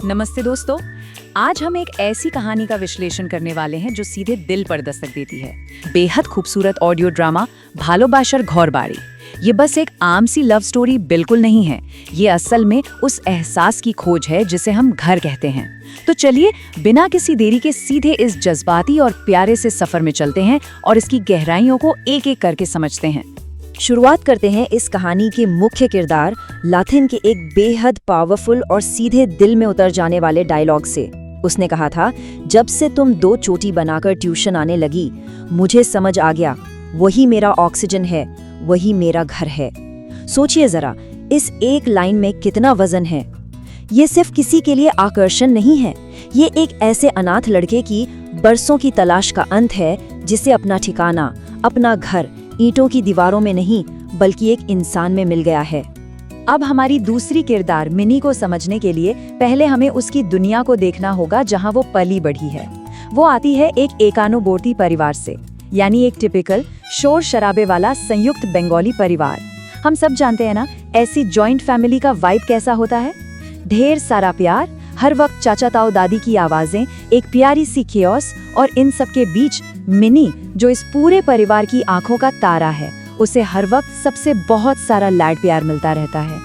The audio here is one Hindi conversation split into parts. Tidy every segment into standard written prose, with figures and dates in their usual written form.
नमस्ते दोस्तों। आज हम एक ऐसी कहानी का विश्लेषण करने वाले हैं जो सीधे दिल पर दस्तक देती है। बेहद खूबसूरत ऑडियो ड्रामा भालोबाशार घरबाड़ी। ये बस एक आम सी लव स्टोरी बिल्कुल नहीं है। ये असल में उस एहसास की खोज है जिसे हम घर कहते हैं। तो चलिए बिना किसी देरी के सीधे इस जज्बाती और प्यारे से सफर में चलते हैं और इसकी गहराइयों को एक एक करके समझते हैं। शुरुआत करते हैं इस कहानी के मुख्य किरदार लाथिन के एक बेहद पावरफुल और सीधे दिल में उतर जाने वाले डायलॉग से। उसने कहा था, जब से तुम 2 चोटी बनाकर ट्यूशन आने लगी, मुझे समझ आ गया, वही मेरा ऑक्सीजन है, वही मेरा घर है। सोचिए जरा, इस एक लाइन में कितना वजन है। ये सिर्फ किसी के लिए आकर्षण नहीं है, ये एक ऐसे अनाथ लड़के की बरसों की तलाश का अंत है जिसे अपना ठिकाना, अपना घर ईंटों की दीवारों में नहीं बल्कि एक इंसान में मिल गया है। अब हमारी दूसरी किरदार मिनी को समझने के लिए पहले हमें उसकी दुनिया को देखना होगा जहां वो पली बढ़ी है। वो आती है एक एकानुबोर्ती परिवार से, यानी एक टिपिकल शोर शराबे वाला संयुक्त बंगाली परिवार। हम सब जानते हैं ना, ऐसी जॉइंट फैमिली का वाइब कैसा होता है। ढेर सारा प्यार, हर वक्त चाचा ताऊ दादी की आवाजें, एक प्यारी सी केओस, और इन सब के बीच मिनी जो इस पूरे परिवार की आंखों का तारा है। उसे हर वक्त सबसे बहुत सारा लाड प्यार मिलता रहता है।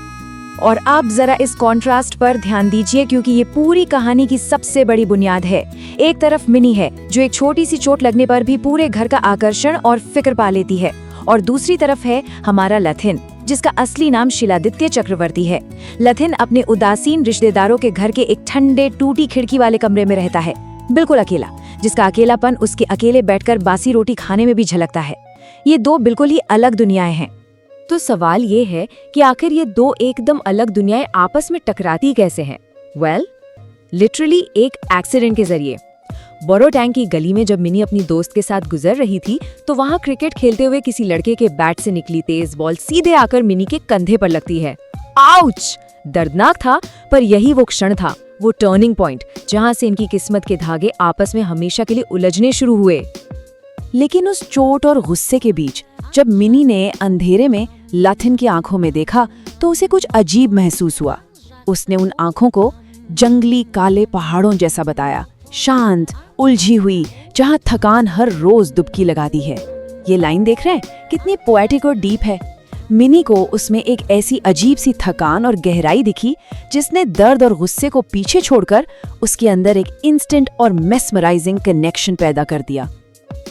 और आप जरा इस कॉन्ट्रास्ट पर ध्यान दीजिए, क्योंकि ये पूरी कहानी की सबसे बड़ी बुनियाद है। एक तरफ मिनी है जो एक छोटी सी चोट लगने पर भी पूरे घर का आकर्षण और फिक्र पा लेती है, और दूसरी तरफ है हमारा लथिन, जिसका असली नाम शिलादित्य चक्रवर्ती है। लथिन अपने उदासीन रिश्तेदारों के घर के एक ठंडे टूटी खिड़की वाले कमरे में रहता है, बिल्कुल अकेला, जिसका अकेलापन उसके अकेले बैठकर बासी रोटी खाने में भी झलकता है। ये 2 बिल्कुल ही अलग दुनियाएं हैं। तो सवाल ये है कि आखिर ये 2 एकदम अलग दुनियाएं आपस में टकराती कैसे हैं? वेल, लिटरली एक एक्सीडेंट के जरिए। बोरोटैंग की गली में जब मिनी अपनी दोस्त के साथ गुजर रही थी, तो वहाँ क्रिकेट खेलते हुए किसी लड़के के बैट से निकली तेज बॉल सीधे आकर मिनी के कंधे पर लगती है। आउच! दर्दनाक था, पर यही वो क्षण था, वो टर्निंग पॉइंट, जहाँ से इनकी किस्मत के धागे आपस में हमेशा के लिए उलझने शुरू हुए। लेकिन उस चोट और गुस्से के बीच जब मिनी ने अंधेरे में लथिन की आंखों में देखा, तो उसे कुछ अजीब महसूस हुआ। उसने उन आंखों को जंगली काले पहाड़ों जैसा बताया, शांत, उलझी हुई, जहां थकान हर रोज डुबकी लगाती है। ये लाइन देख रहे हैं कितनी पोएटिक और डीप है। मिनी को उसमें एक ऐसी अजीब सी थकान और गहराई दिखी जिसने दर्द और गुस्से को पीछे छोड़कर उसके अंदर एक इंस्टेंट और मेस्मराइजिंग कनेक्शन पैदा कर दिया।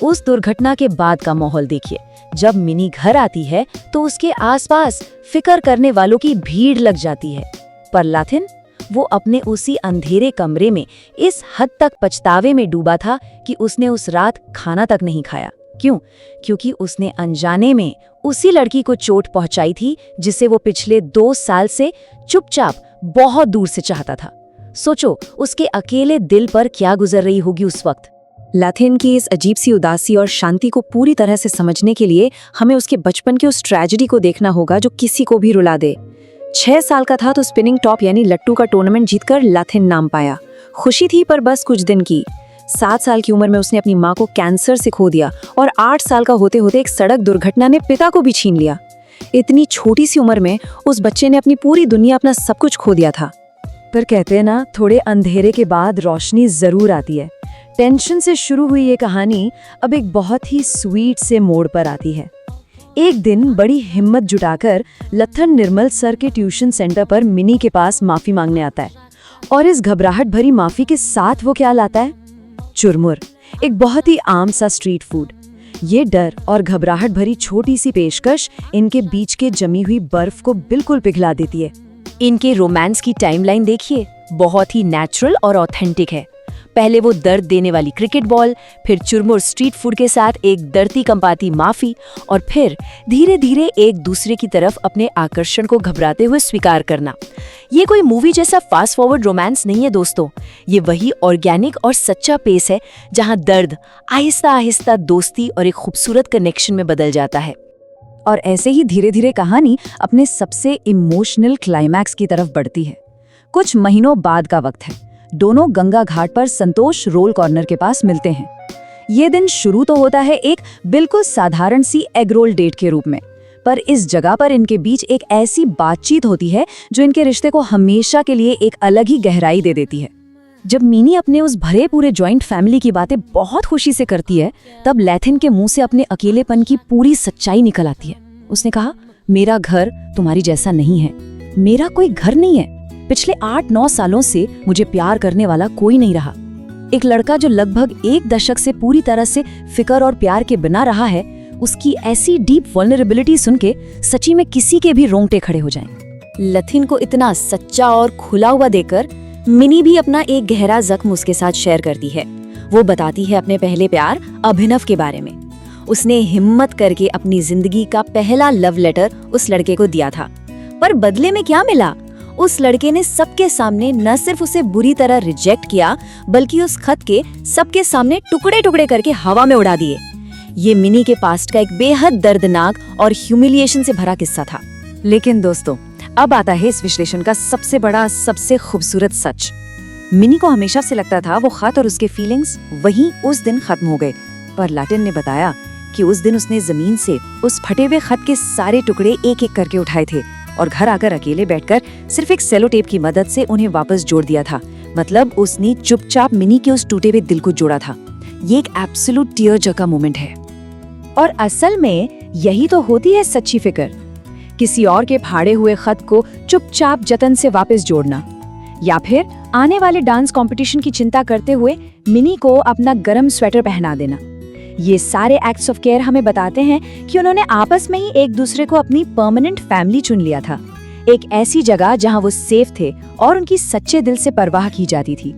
उस दुर्घटना के बाद का माहौल देखिए। जब मिनी घर आती है तो उसके आसपास फिक्र करने वालों की भीड़ लग जाती है, पर लाथिन, वो अपने उसी अंधेरे कमरे में इस हद तक पछतावे में डूबा था कि उसने उस रात खाना तक नहीं खाया। क्यों? क्योंकि उसने अनजाने में उसी लड़की को चोट पहुंचाई थी जिसे वो पिछले 2 साल से चुपचाप बहुत दूर से चाहता था। सोचो उसके अकेले दिल पर क्या गुजर रही होगी उस वक्त। लाथिन की इस अजीब सी उदासी और शांति को पूरी तरह से समझने के लिए हमें उसके बचपन के उस ट्रेजेडी को देखना होगा जो किसी को भी रुला दे। 6 साल का था तो स्पिनिंग टॉप यानी लट्टू का टूर्नामेंट जीतकर लाथिन नाम पाया। खुशी थी पर बस कुछ दिन की। 7 साल की उम्र में उसने अपनी माँ को कैंसर से खो दिया, और 8 साल का होते होते एक सड़क दुर्घटना ने पिता को भी छीन लिया। इतनी छोटी सी उम्र में उस बच्चे ने अपनी पूरी दुनिया, अपना सब कुछ खो दिया था। पर कहते हैं ना, थोड़े अंधेरे के बाद रोशनी जरूर आती है। टेंशन से शुरू हुई ये कहानी अब एक बहुत ही स्वीट से मोड़ पर आती है। एक दिन बड़ी हिम्मत जुटाकर लथन निर्मल सर के ट्यूशन सेंटर पर मिनी के पास माफी मांगने आता है, और इस घबराहट भरी माफी के साथ वो क्या लाता है? चुरमुर, एक बहुत ही आम सा स्ट्रीट फूड। ये डर और घबराहट भरी छोटी सी पेशकश इनके बीच के जमी हुई बर्फ को बिल्कुल पिघला देती है। इनके रोमांस की टाइमलाइन देखिए, बहुत ही नेचुरल और ऑथेंटिक है। पहले वो दर्द देने वाली क्रिकेट बॉल, फिर चुरमुर स्ट्रीट फूड के साथ एक डरती कंपाती माफी, और फिर धीरे धीरे एक दूसरे की तरफ अपने आकर्षण को घबराते हुए स्वीकार करना। ये कोई मूवी जैसा फास्ट फॉरवर्ड रोमांस नहीं है दोस्तों, ये वही ऑर्गेनिक और सच्चा पेस है जहां दर्द आहिस्ता आहिस्ता दोस्ती और एक खूबसूरत कनेक्शन में बदल जाता है। और ऐसे ही धीरे धीरे कहानी अपने सबसे इमोशनल क्लाइमैक्स की तरफ बढ़ती है। कुछ महीनों बाद का वक्त है। दोनों गंगा घाट पर संतोष रोल कॉर्नर के पास मिलते हैं। ये दिन शुरू तो होता है एक बिल्कुल साधारण सी एग रोल डेट के रूप में, पर इस जगह पर इनके बीच एक ऐसी बातचीत होती है जो इनके रिश्ते को हमेशा के लिए एक अलग ही गहराई दे देती है। जब मिनी अपने उस भरे पूरे जॉइंट फैमिली की बातें बहुत खुशी से करती है, तब लैथिन के मुंह से अपने अकेलेपन की पूरी सच्चाई निकल आती है। उसने कहा, मेरा घर तुम्हारी जैसा नहीं है, मेरा कोई घर नहीं है। पिछले 8-9 सालों से मुझे प्यार करने वाला कोई नहीं रहा। एक लड़का जो लगभग 1 दशक से पूरी तरह से फिक्र और प्यार के बिना रहा है, उसकी ऐसी डीप वल्नरेबिलिटी सुन के सच्ची में किसी के भी रोंगटे खड़े हो जाएं। लथिन को इतना सच्चा और खुला हुआ देखकर मिनी भी अपना एक गहरा जख्म उसके साथ शेयर करती है। वो बताती है अपने पहले प्यार अभिनव के बारे में। उसने हिम्मत करके अपनी जिंदगी का पहला लव लेटर उस लड़के को दिया था, पर बदले में क्या मिला? उस लड़के ने सबके सामने न सिर्फ उसे बुरी तरह रिजेक्ट किया, बल्कि उस खत के सबके सामने टुकड़े टुकड़े करके हवा में उड़ा दिए। ये मिनी के पास्ट का एक बेहद दर्दनाक और ह्यूमिलिएशन से भरा किस्सा था। लेकिन दोस्तों, अब आता है इस विश्लेषण का सबसे बड़ा, सबसे खूबसूरत सच। मिनी को हमेशा से लगता था वो खत और उसके फीलिंग्स वहीं उस दिन खत्म हो गए, पर लैटिन ने बताया कि उस दिन उसने जमीन से उस फटे हुए खत के सारे टुकड़े एक एक करके उठाए थे और घर आकर अकेले बैठकर सिर्फ एक सेलो टेप की मदद से उन्हें वापस जोड़ दिया था। मतलब उसने चुपचाप मिनी के उस टूटे हुए दिल को जोड़ा था। ये एक एब्सोल्यूट टीयर जका मोमेंट है। और असल में यही तो होती है सच्ची फिक्र, किसी और के फाड़े हुए खत को चुपचाप जतन से वापस जोड़ना, या फिर आने वाले डांस कंपटीशन की चिंता करते हुए मिनी को अपना गर्म स्वेटर पहना देना। ये सारे एक्ट्स ऑफ केयर हमें बताते हैं कि उन्होंने आपस में ही एक दूसरे को अपनी परमानेंट फैमिली चुन लिया था, एक ऐसी जगह जहां वो सेफ थे और उनकी सच्चे दिल से परवाह की जाती थी।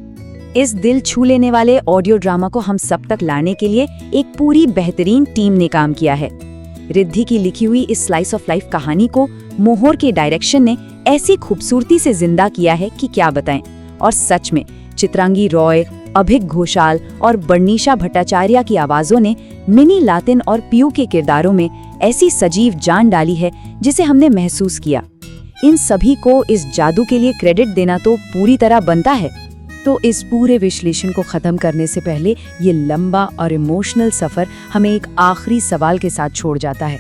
इस दिल छू लेने वाले ऑडियो ड्रामा को हम सब तक लाने के लिए एक पूरी बेहतरीन टीम ने काम किया है। रिद्धि की लिखी हुई इस स्लाइस ऑफ लाइफ कहानी को मोहर के डायरेक्शन ने ऐसी खूबसूरती से जिंदा किया है कि क्या बताएं। और सच में चित्रांगी रॉय, अभिक घोषाल और बर्नीशा भट्टाचार्य की आवाजों ने मिनी, लातिन और पियू के किरदारों में ऐसी सजीव जान डाली है जिसे हमने महसूस किया। इन सभी को इस जादू के लिए क्रेडिट देना तो पूरी तरह बनता है। तो इस पूरे विश्लेषण को खत्म करने से पहले ये लंबा और इमोशनल सफर हमें एक आखिरी सवाल के साथ छोड़ जाता है।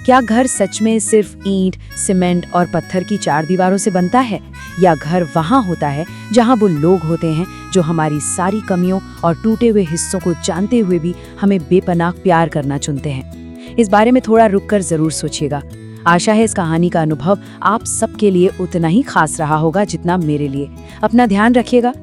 क्या घर सच में सिर्फ ईंट, सीमेंट और पत्थर की 4 दीवारों से बनता है, या घर वहाँ होता है जहाँ वो लोग होते हैं जो हमारी सारी कमियों और टूटे हुए हिस्सों को जानते हुए भी हमें बेपनाह प्यार करना चुनते हैं? इस बारे में थोड़ा रुककर जरूर सोचिएगा। आशा है इस कहानी का अनुभव आप सबके लिए उतना ही खास रहा होगा जितना मेरे लिए। अपना ध्यान रखिएगा।